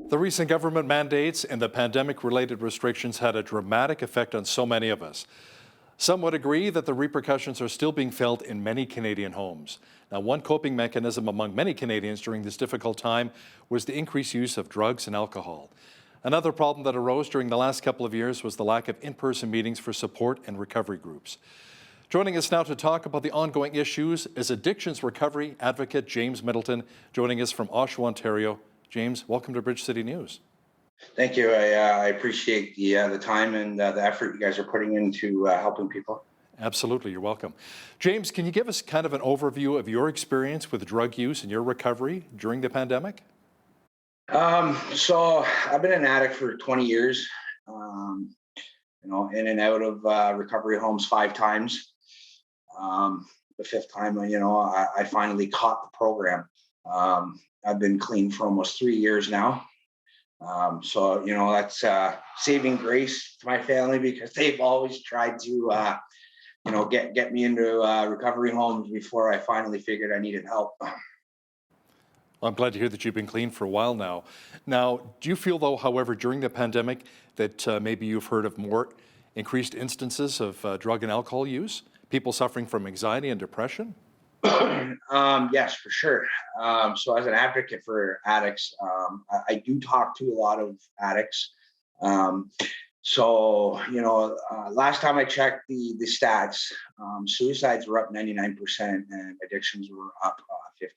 The recent government mandates and the pandemic-related restrictions had a dramatic effect on so many of us. Some would agree that the repercussions are still being felt in many Canadian homes. Now, one coping mechanism among many Canadians during this difficult time was the increased use of drugs and alcohol. Another problem that arose during the last couple of years was the lack of in-person meetings for support and recovery groups. Joining us now to talk about the ongoing issues is addictions recovery advocate James Middleton, joining us from Oshawa, Ontario. James, welcome to Bridge City News. Thank you. I appreciate the time and the effort you guys are putting into helping people. Absolutely, you're welcome. James, can you give us kind of an overview of your experience with drug use and your recovery during the pandemic? So I've been an addict for 20 years, in and out of recovery homes 5 times. The 5th time, I finally caught the program. I've been clean for almost 3 years now. That's saving grace to my family because they've always tried to, get me into recovery homes before I finally figured I needed help. I'm glad to hear that you've been clean for a while now. Now, do you feel, though, however, during the pandemic that maybe you've heard of more increased instances of drug and alcohol use? People suffering from anxiety and depression? Yes, for sure. So as an advocate for addicts, I do talk to a lot of addicts. Last time I checked the stats, suicides were up 99% and addictions were up 50.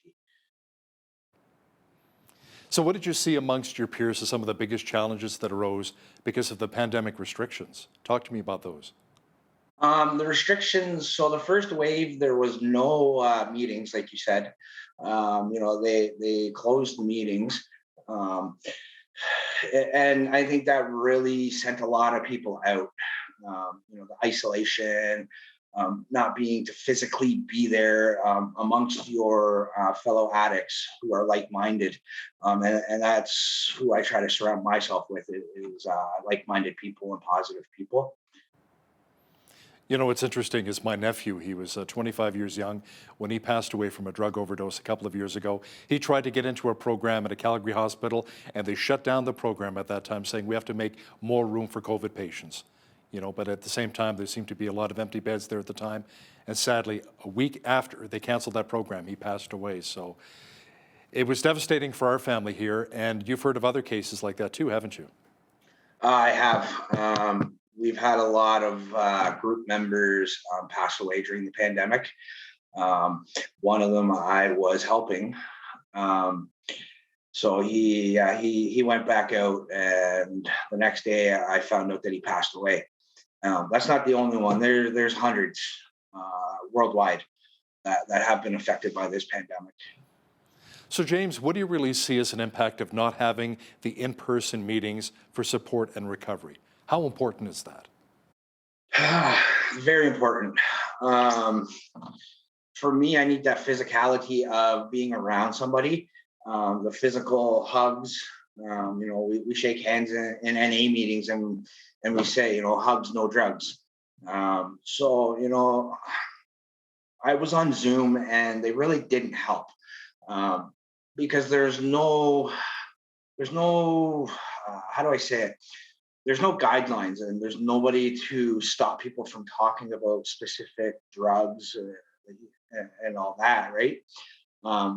So what did you see amongst your peers as some of the biggest challenges that arose because of the pandemic restrictions? Talk to me about those. The restrictions. So the first wave, there was no meetings, like you said. They closed the meetings, and I think that really sent a lot of people out. The isolation, not being to physically be there amongst your fellow addicts who are like-minded, and that's who I try to surround myself with is like-minded people and positive people. You know, what's interesting is my nephew, he was 25 years young when he passed away from a drug overdose a couple of years ago. He tried to get into a program at a Calgary hospital, and they shut down the program at that time, saying we have to make more room for COVID patients. But at the same time, there seemed to be a lot of empty beds there at the time. And sadly, a week after they canceled that program, he passed away. So it was devastating for our family here, and you've heard of other cases like that too, haven't you? I have. We've had a lot of group members pass away during the pandemic. One of them I was helping. So he went back out, and the next day I found out that he passed away. That's not the only one. There's hundreds worldwide that have been affected by this pandemic. So James, what do you really see as an impact of not having the in-person meetings for support and recovery? How important is that? Very important. For me, I need that physicality of being around somebody, the physical hugs. We shake hands in NA meetings and we say, hugs, no drugs. I was on Zoom and they really didn't help because there's no, how do I say it? There's no guidelines and there's nobody to stop people from talking about specific drugs and all that, right?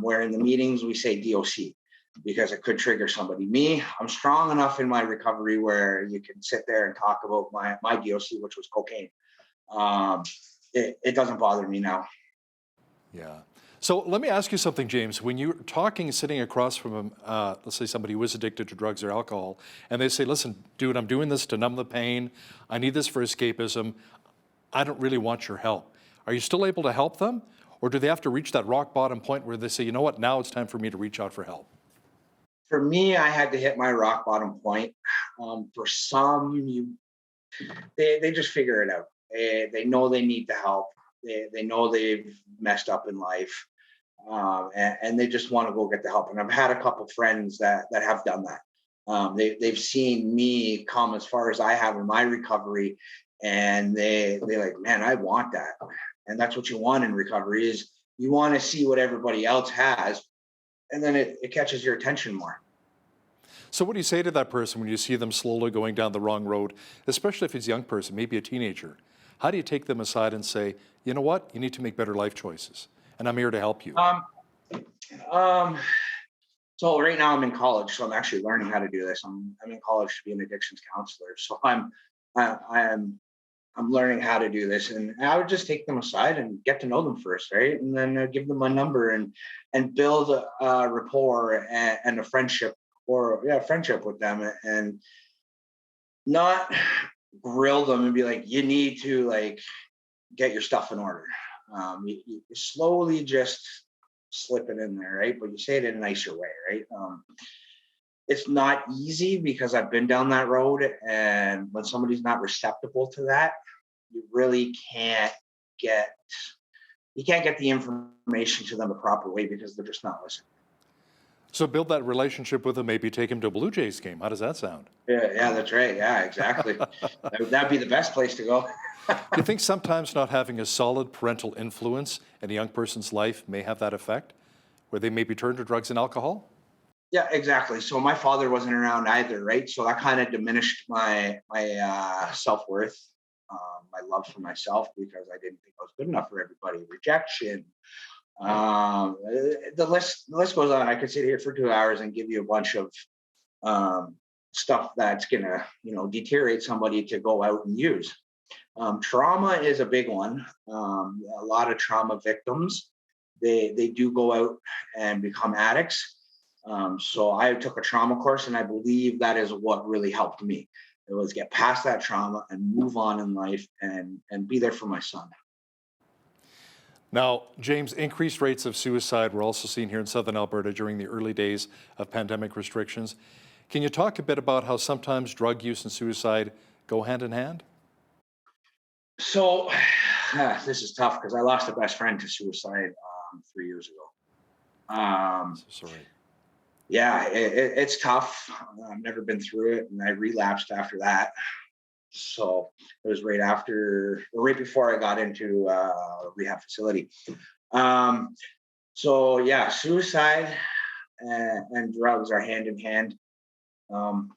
Where in the meetings we say DOC because it could trigger somebody. Me, I'm strong enough in my recovery where you can sit there and talk about my DOC, which was cocaine. It doesn't bother me now. Yeah. So let me ask you something, James. When you're talking, sitting across from, let's say somebody who is addicted to drugs or alcohol, and they say, listen, dude, I'm doing this to numb the pain. I need this for escapism. I don't really want your help. Are you still able to help them? Or do they have to reach that rock bottom point where they say, you know what, now it's time for me to reach out for help? For me, I had to hit my rock bottom point. For some, they just figure it out. They know they need the help. They know they've messed up in life. And they just want to go get the help. And I've had a couple friends that have done that. They've seen me come as far as I have in my recovery, and they're like, man, I want that. And that's what you want in recovery is you want to see what everybody else has, and then it catches your attention more. So what do you say to that person when you see them slowly going down the wrong road, especially if it's a young person, maybe a teenager? How do you take them aside and say, you know what, you need to make better life choices, and I'm here to help you? Um, um, so right now I'm in college, so I'm actually learning how to do this. I'm in college to be an addictions counselor, so I'm learning how to do this, and I would just take them aside and get to know them first, right? And then give them my number and build a rapport and a friendship, or yeah, friendship with them, and not grill them and be like, you need to like get your stuff in order. You slowly just slip it in there, right? But you say it in a nicer way, right? It's not easy because I've been down that road, and when somebody's not receptible to that, you really get can't get the information to them the proper way because they're just not listening. So build that relationship with them, maybe take them to a Blue Jays game. How does that sound? Yeah, that's right. Yeah, exactly. That'd be the best place to go. Do you think sometimes not having a solid parental influence in a young person's life may have that effect, where they maybe turn to drugs and alcohol? Yeah, exactly. So my father wasn't around either, right? So that kind of diminished my self worth, my love for myself, because I didn't think I was good enough for everybody. Rejection. The list goes on. I could sit here for 2 hours and give you a bunch of um, stuff that's gonna deteriorate somebody to go out and use. Trauma is a big one. A lot of trauma victims, they do go out and become addicts. So I took a trauma course, and I believe that is what really helped me. It was get past that trauma and move on in life, and be there for my son. Now, James, increased rates of suicide were also seen here in southern Alberta during the early days of pandemic restrictions. Can you talk a bit about how sometimes drug use and suicide go hand in hand? So this is tough because I lost a best friend to suicide 3 years ago. Um, So sorry. yeah, it's tough. I've never been through it, and I relapsed after that. So it was right before I got into a rehab facility. Um, so yeah, suicide and drugs are hand in hand. Um,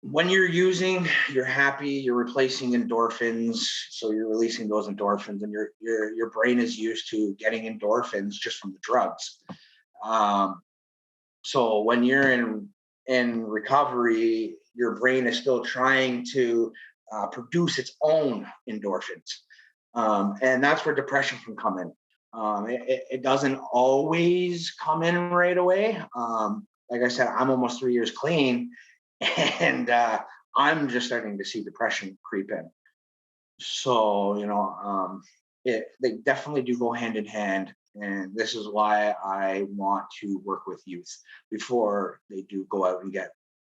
when you're using, you're happy, you're replacing endorphins, so you're releasing those endorphins, and your brain is used to getting endorphins just from the drugs. Um, so when you're in recovery, your brain is still trying to produce its own endorphins, and that's where depression can come in. It doesn't always come in right away. Like I said, I'm almost 3 years clean, and I'm just starting to see depression creep in. So they definitely do go hand in hand, and this is why I want to work with youth before they do go out and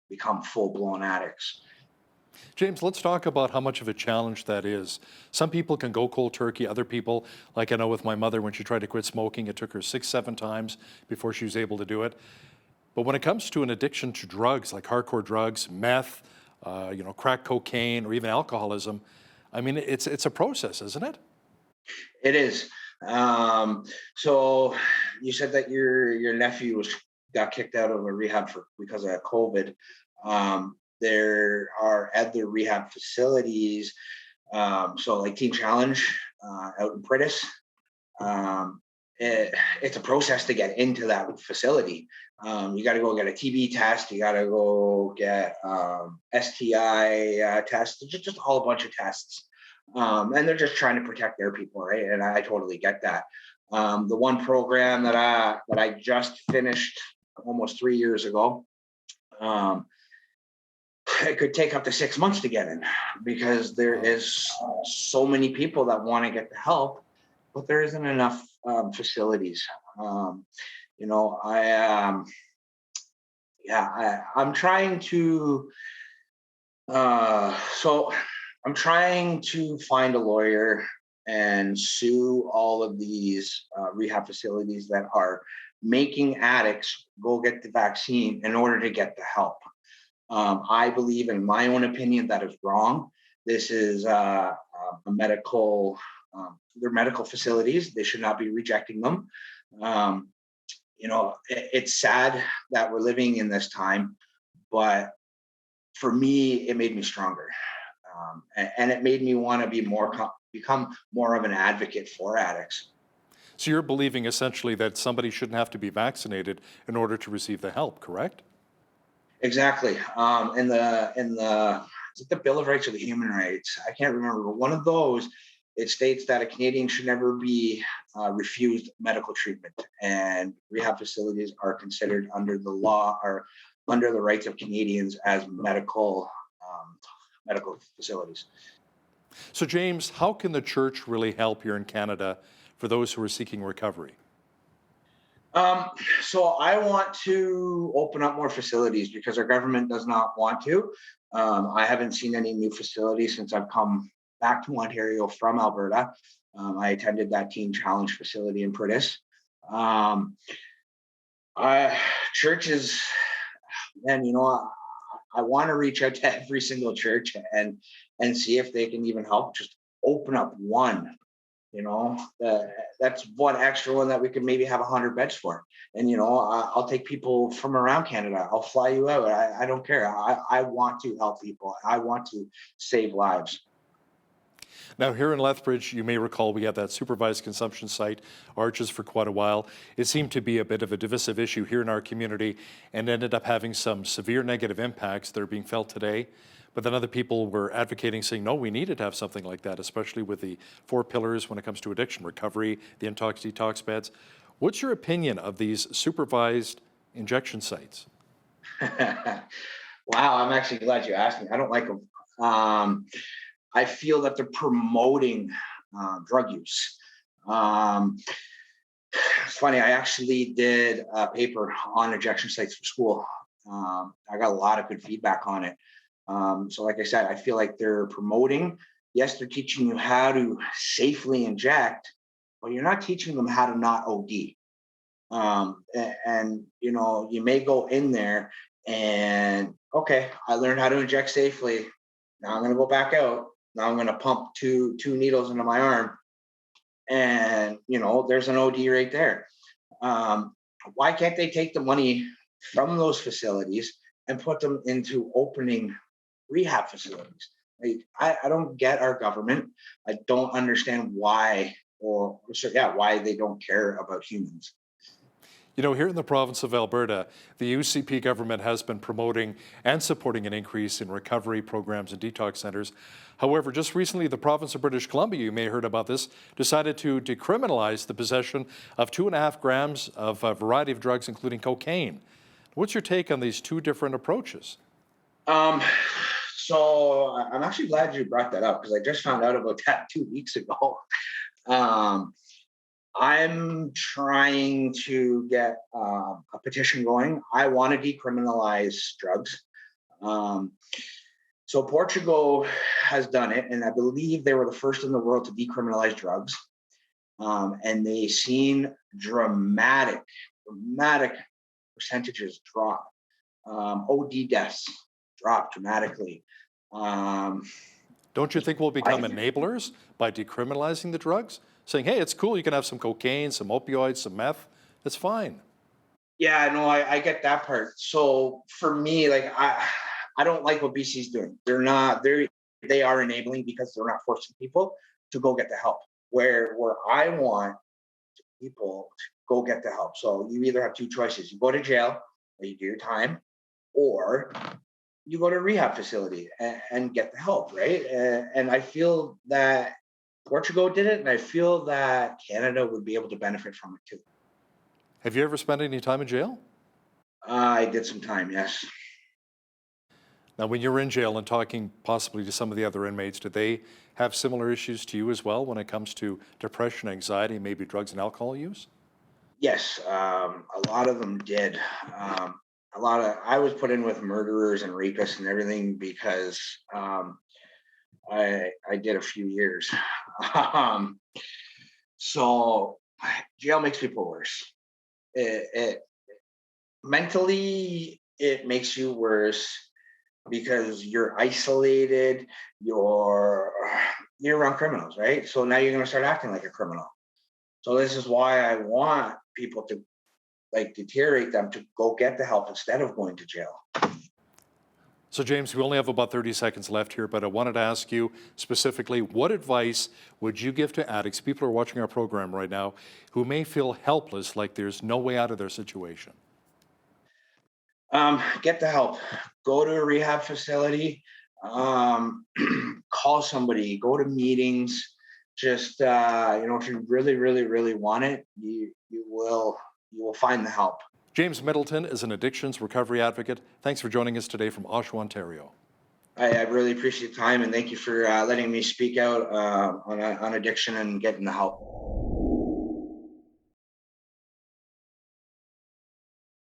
become full blown addicts. James, let's talk about how much of a challenge that is. Some people can go cold turkey. Other people, like I know with my mother, when she tried to quit smoking, it took her 6, 7 times before she was able to do it. But when it comes to an addiction to drugs, like hardcore drugs, meth, crack cocaine, or even alcoholism, I mean, it's a process, isn't it? It is. So you said that your nephew was got kicked out of a rehab because of COVID. There are other rehab facilities. So like Teen Challenge out in Pritis. Um, it's a process to get into that facility. You got to go get a TB test. You got to go get STI test. Just a whole bunch of tests. And they're just trying to protect their people, right? And I totally get that. The one program that I just finished almost 3 years ago, um, it could take up to 6 months to get in because there Wow. is so many people that want to get the help, but there isn't enough facilities. Um, I I'm trying to so I'm trying to find a lawyer and sue all of these rehab facilities that are making addicts go get the vaccine in order to get the help. I believe, in my own opinion, that is wrong. This is a medical, they're medical facilities. They should not be rejecting them. Um, It's sad that we're living in this time, but for me, it made me stronger. And it made me want to become more of an advocate for addicts. So you're believing essentially that somebody shouldn't have to be vaccinated in order to receive the help, correct? Exactly. In the is it the Bill of Rights or the Human Rights? I can't remember, but one of those, it states that a Canadian should never be refused medical treatment, and rehab facilities are considered under the law or under the rights of Canadians as medical facilities. So, James, how can the church really help here in Canada for those who are seeking recovery? Um, so I want to open up more facilities because our government does not want to. I haven't seen any new facilities since I've come back to Ontario from Alberta. I attended that Teen Challenge facility in Prentice. Um, I, churches, and I want to reach out to every single church and see if they can even help. Just open up one. That's one extra one that we could maybe have 100 beds for. And I'll take people from around Canada. I'll fly you out. I don't care. I want to help people. I want to save lives. Now, here in Lethbridge, you may recall we had that supervised consumption site, Arches, for quite a while. It seemed to be a bit of a divisive issue here in our community and ended up having some severe negative impacts that are being felt today. But then other people were advocating, saying, no, we needed to have something like that, especially with the 4 pillars when it comes to addiction recovery, the detox beds. What's your opinion of these supervised injection sites? Wow, I'm actually glad you asked me. I don't like them. I feel that they're promoting drug use. Um, it's funny, I actually did a paper on injection sites for school. I got a lot of good feedback on it. So, like I said, I feel like they're promoting. Yes, they're teaching you how to safely inject, but you're not teaching them how to not OD. And you may go in there and okay, I learned how to inject safely. Now I'm going to go back out. Now I'm going to pump two needles into my arm, and there's an OD right there. Why can't they take the money from those facilities and put them into opening rehab facilities? I don't get our government. I don't understand why, why they don't care about humans. Here in the province of Alberta, the UCP government has been promoting and supporting an increase in recovery programs and detox centres. However, just recently, the province of British Columbia, you may have heard about this, decided to decriminalize the possession of 2.5 grams of a variety of drugs, including cocaine. What's your take on these two different approaches? Um, so I'm actually glad you brought that up because I just found out about that 2 weeks ago. Um, I'm trying to get a petition going. I want to decriminalize drugs. Um, so Portugal has done it, and I believe they were the first in the world to decriminalize drugs. And they've seen dramatic percentages drop. OD deaths drop dramatically. Um, Don't you think we'll become I, enablers by decriminalizing the drugs? Saying, hey, it's cool, you can have some cocaine, some opioids, some meth, that's fine. Yeah, no, I get that part. So for me, like I don't like what BC's doing. They are enabling because they're not forcing people to go get the help. Where I want people to go get the help. So you either have two choices. You go to jail or you do your time, or you go to a rehab facility and get the help, right? And I feel that Portugal did it, and I feel that Canada would be able to benefit from it too. Have you ever spent any time in jail? I did some time, yes. Now, when you're in jail and talking possibly to some of the other inmates, do they have similar issues to you as well when it comes to depression, anxiety, maybe drugs and alcohol use? Yes, a lot of them did. I was put in with murderers and rapists and everything because I did a few years. um, so jail makes people worse. It mentally it makes you worse because you're isolated. You're around criminals, right? So now you're going to start acting like a criminal. So this is why I want people to like deteriorate them to go get the help instead of going to jail. So, James, we only have about 30 seconds left here, but I wanted to ask you specifically, what advice would you give to addicts, people who are watching our program right now, who may feel helpless, like there's no way out of their situation? Get the help. Go to a rehab facility. Call somebody. Go to meetings. Just if you really, really, really want it, you will find the help. James Middleton is an addictions recovery advocate. Thanks for joining us today from Oshawa, Ontario. I really appreciate the time, and thank you for letting me speak out on addiction and getting the help.